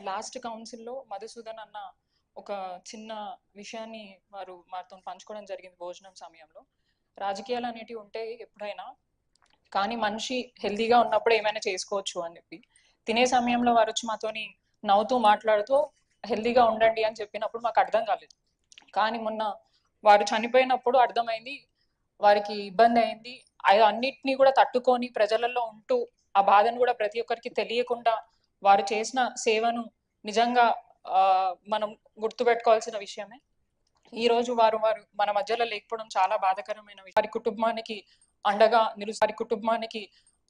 Last కౌన్సిల్లో మధుసూదన్ అన్న ఒక చిన్న విషయాన్ని వారు మాతో పంచుకోవడం జరిగింది భోజనం సమయంలో. రాజకీయాలు అనేటివి ఉంటాయి ఎప్పుడైనా, కానీ మనిషి హెల్దీగా ఉన్నప్పుడు ఏమైనా చేసుకోవచ్చు అని చెప్పి. తినే సమయంలో వారు వచ్చి మాతోని నవ్వుతూ మాట్లాడుతూ హెల్దీగా ఉండండి అని చెప్పినప్పుడు మాకు అర్థం కాలేదు. కానీ మొన్న వారు చనిపోయినప్పుడు అర్థమైంది, వారికి ఇబ్బంది అయింది. అన్నిటినీ కూడా తట్టుకొని ప్రజలలో ఉంటూ ఆ బాధను కూడా ప్రతి ఒక్కరికి తెలియకుండా వారు చేసిన సేవను నిజంగా మనం గుర్తుపెట్టుకోవాల్సిన విషయమే. ఈ రోజు వారు మన మధ్యలో లేకపోవడం చాలా బాధాకరమైన విషయం. వారి కుటుంబానికి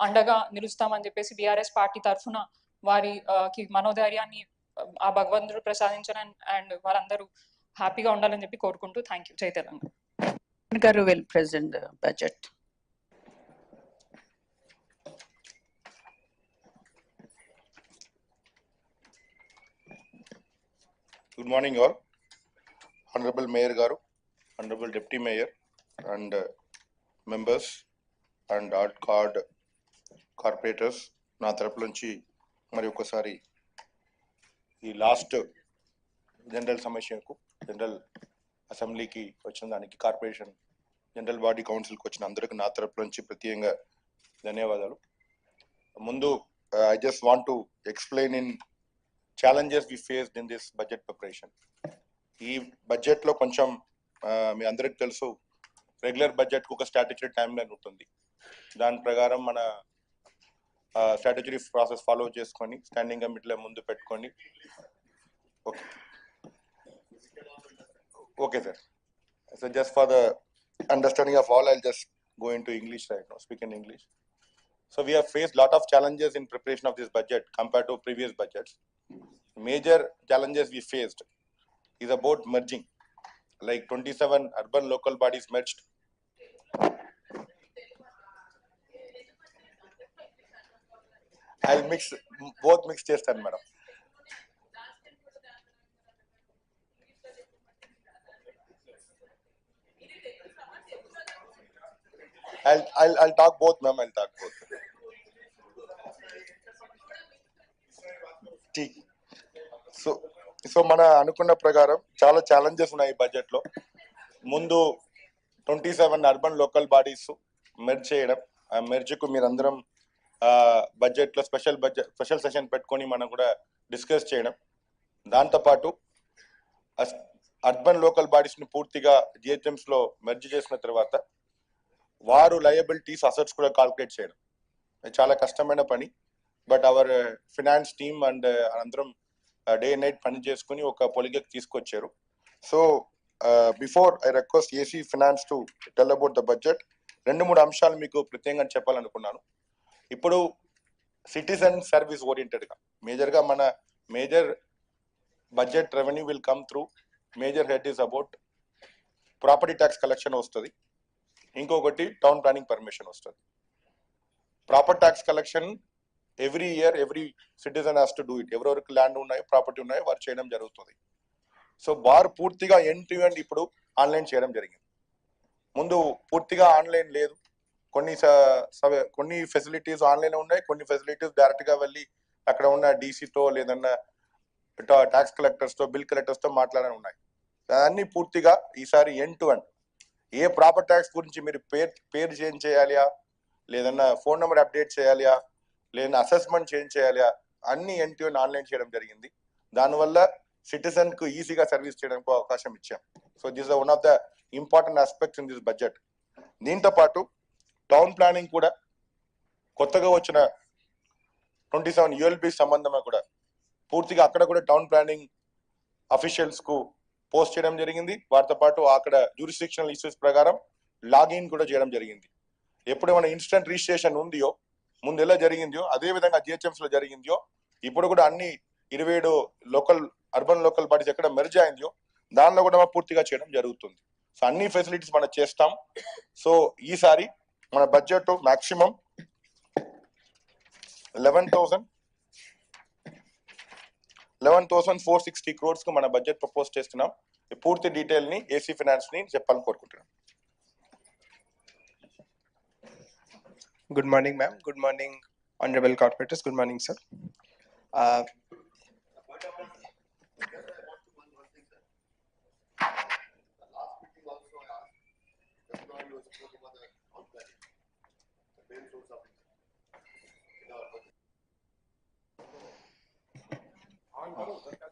అండగా నిలుస్తామని చెప్పేసి బీఆర్ఎస్ పార్టీ తరఫున వారికి మనోధైర్యాన్ని ఆ భగవంతుడు ప్రసాదించడం అండ్ వారందరూ హ్యాపీగా ఉండాలని చెప్పి కోరుకుంటూ థ్యాంక్ యూ. జై Telangana. Garu will present the budget. Good morning all. Honorable Mayor Garu, Honorable Deputy Mayor and members and art card corporators, నా తరపు నుంచి మరి ఒకసారి ఈ లాస్ట్ జనరల్ సమస్యకు జనరల్ అసెంబ్లీకి వచ్చిన దానికి కార్పొరేషన్ జనరల్ బాడీ కౌన్సిల్కి వచ్చిన అందరికి నా తరపు నుంచి ప్రత్యేకంగా ధన్యవాదాలు. ముందు I just want to explain in challenges we faced in this budget preparation. ఈ బడ్జెట్ లో కొంచెం మీ అందరికి తెలుసు, రెగ్యులర్ బడ్జెట్ కు ఒక స్ట్రాటజీ టైం లైన్ ఉంటుంది. దాని ప్రకారం మన స్ట్రాటజీ ప్రాసెస్ ఫాలో చేసుకొని స్టాండింగ్ కమిటీలో ముందు పెట్టుకొని okay sir. So just for the understanding of all, I just go into English right now, speak in English. So we have faced lot of challenges in preparation of this budget compared to previous budgets. Major challenges we faced is about merging, like 27 urban local bodies merged. I'll mix both chestanu madam. I'll talk both ma'am, I'll talk both. So మన అనుకున్న ప్రకారం చాలా challenges ఉన్నాయి budget లో. ముందు 27 urban local bodies merge చేయడం, ఆ merge కు మీరందరం బడ్జెట్ లో స్పెషల్ సెషన్ పెట్టుకొని మనం కూడా డిస్కస్ చేయడం. దాంతోపాటు అర్బన్ లోకల్ బాడీస్ ని పూర్తిగా జిహెచ్ఎంస్ లో మెర్జ్ చేసిన తర్వాత వారు లయబిలిటీస్ అసెట్స్ కూడా కాల్కులేట్ చేయడం చాలా కష్టమైన పని. But our finance team and అందరం డే అండ్ నైట్ పని చేసుకుని ఒక పొలిగకి తీసుకొచ్చారు. So before I request AC finance to tell about the budget, 2-3 అంశాలు మీకు ప్రత్యేకంగా చెప్పాలనుకున్నాను. ఇప్పుడు సిటిజన్ సర్వీస్ ఓరియంటెడ్ గా మేజర్ మన major budget revenue will come through, major head is about property tax collection వస్తుంది, ఇంకొకటి టౌన్ ప్లానింగ్ పర్మిషన్ వస్తుంది. Property tax collection every year every citizen has to do it. ఎవరెవరికి land ఉన్నాయో property ఉన్నాయో వారు చేయడం జరుగుతుంది. సో వారు పూర్తిగా ఎండ్ టు ఎండ్ ఇప్పుడు ఆన్లైన్ చేయడం జరిగింది. ముందు పూర్తిగా ఆన్లైన్ లేదు, కొన్ని ఫెసిలిటీస్ ఆన్లైన్ ఉన్నాయి, కొన్ని ఫెసిలిటీస్ డైరెక్ట్ గా వెళ్ళి అక్కడ ఉన్న డీసీతో లేదన్నా ట్యాక్స్ కలెక్టర్స్ తో బిల్ కలెక్టర్స్ తో మాట్లాడని ఉన్నాయి. అన్ని పూర్తిగా ఈసారి end to end A property tax గురించి మీరు పేరు చేంజ్ చేయాలియా, లేదన్నా ఫోన్ నెంబర్ అప్డేట్ చేయాలియా, లేదన్నా అసెస్మెంట్ చేంజ్ చేయాలియా, అన్ని ఎండ్ టు ఎండ్ ఆన్లైన్ చేయడం జరిగింది. దానివల్ల సిటిజన్ కు ఈజీగా సర్వీస్ చేయడానికి అవకాశం ఇచ్చాం. So this one of the important aspects in this budget. దీంతో పాటు టౌన్ ప్లానింగ్ కూడా కొత్తగా వచ్చిన 27 యూఎల్బి సంబంధంగా కూడా పూర్తిగా అక్కడ కూడా టౌన్ ప్లానింగ్ అఫీషియల్స్ కు పోస్ట్ చేయడం జరిగింది. వాటితో పాటు అక్కడ జ్యూరిస్డిక్షనల్ ఇష్యూస్ ప్రకారం లాగిన్ కూడా చేయడం జరిగింది. ఎప్పుడు మన ఇన్స్టెంట్ రిజిస్ట్రేషన్ ఉందియో, ముందు ఎలా జరిగిందో అదే విధంగా జిహెచ్ఎంస్ లో జరిగిందో, ఇప్పుడు కూడా అన్ని 27 అర్బన్ లోకల్ బాడీస్ ఎక్కడ మెర్జ్ అయిందో దానిలో కూడా పూర్తిగా చేయడం జరుగుతుంది. సో అన్ని ఫెసిలిటీస్ మనం చేస్తాం. సో ఈసారి మన బడ్జెట్ మాక్సిమం 11,460 crores కు మన బడ్జెట్ ప్రపోజ్ చేస్తున్నాం. పూర్తి డీటెయిల్ ని ఏసీ ఫినాన్స్ ని చెప్పాలని కోరుకుంటున్నాం. Good morning, ma'am. Good morning, honorable corporators. Good morning, sir.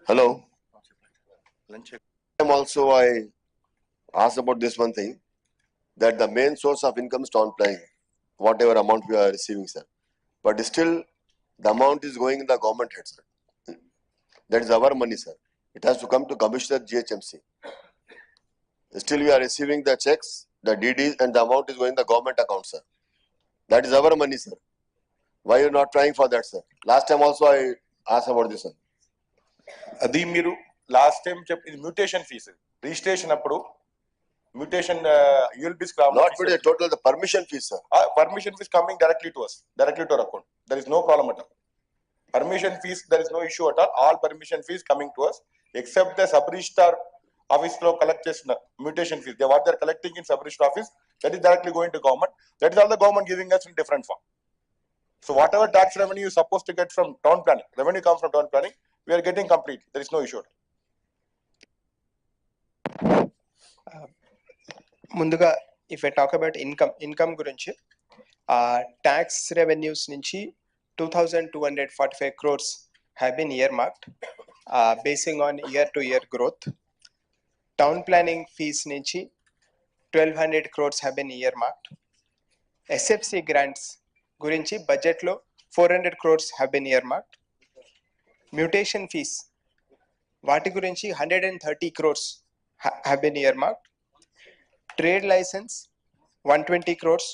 Hello. Lunch. Also, I asked about this one thing, that the main source of income is town planning, whatever amount we are receiving, sir. But still, the amount is going in the government head, sir. That is our money, sir. It has to come to Commissioner GHMC. Still, we are receiving the checks, the DDs, and the amount is going in the government account, sir. That is our money, sir. Why you not trying for that, sir? Last time also I asked about this one. అది మీరు last time చెప్పింది mutation fee registration అప్పుడు mutation యూఎల్బిస్ Not with the total, the permission fees, sir. permission fees coming directly to us, directly to our account. There is no problem at all. Permission fees, there is no issue at all permission fees coming to us except the sub-registrar office లో collect చేసిన mutation fees, what they are collecting in sub-registrar office, that is directly going to government. That is all the government giving us in different form. So whatever tax revenue you supposed to get from town planning, revenue comes from town planning, we are getting complete. There is no issue. ముందుగా if I talk about income గురించి tax revenues నుంచి 2245 crores have been earmarked basing on year to year growth. Town planning fees నుంచి 1200 crores have been earmarked. SFC grants గురించి budget లో 400 crores have been earmarked. Mutation fees వాటి గురించి 130 crores have been earmarked. Trade license 120 crores.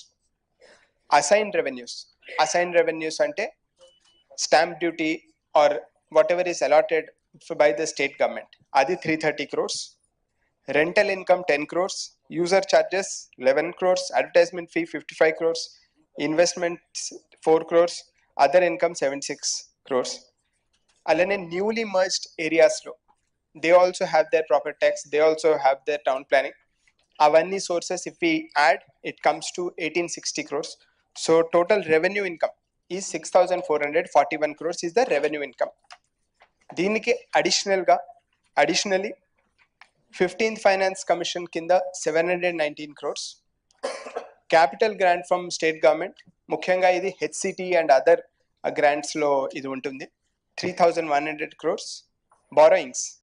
Assigned revenues ante stamp duty or whatever is allotted by the state government, adi 330 crores. Rental income 10 crores. User charges 11 crores. Advertisement fee 55 crores. Investments 4 crores. Other income 76 crores. Alane newly merged areas lo they also have their proper tax, they also have their town planning. Avanni sources, if we add, it comes to 1860 crores. So total revenue income is 6441 crores is the revenue income. దీనికి additionally 15th finance commission kinda 719 crores. Capital grant from state government, ముఖ్యంగా ఇది HCT and other grants లో ఇది ఉంటుంది, 3100 crores. Borrowings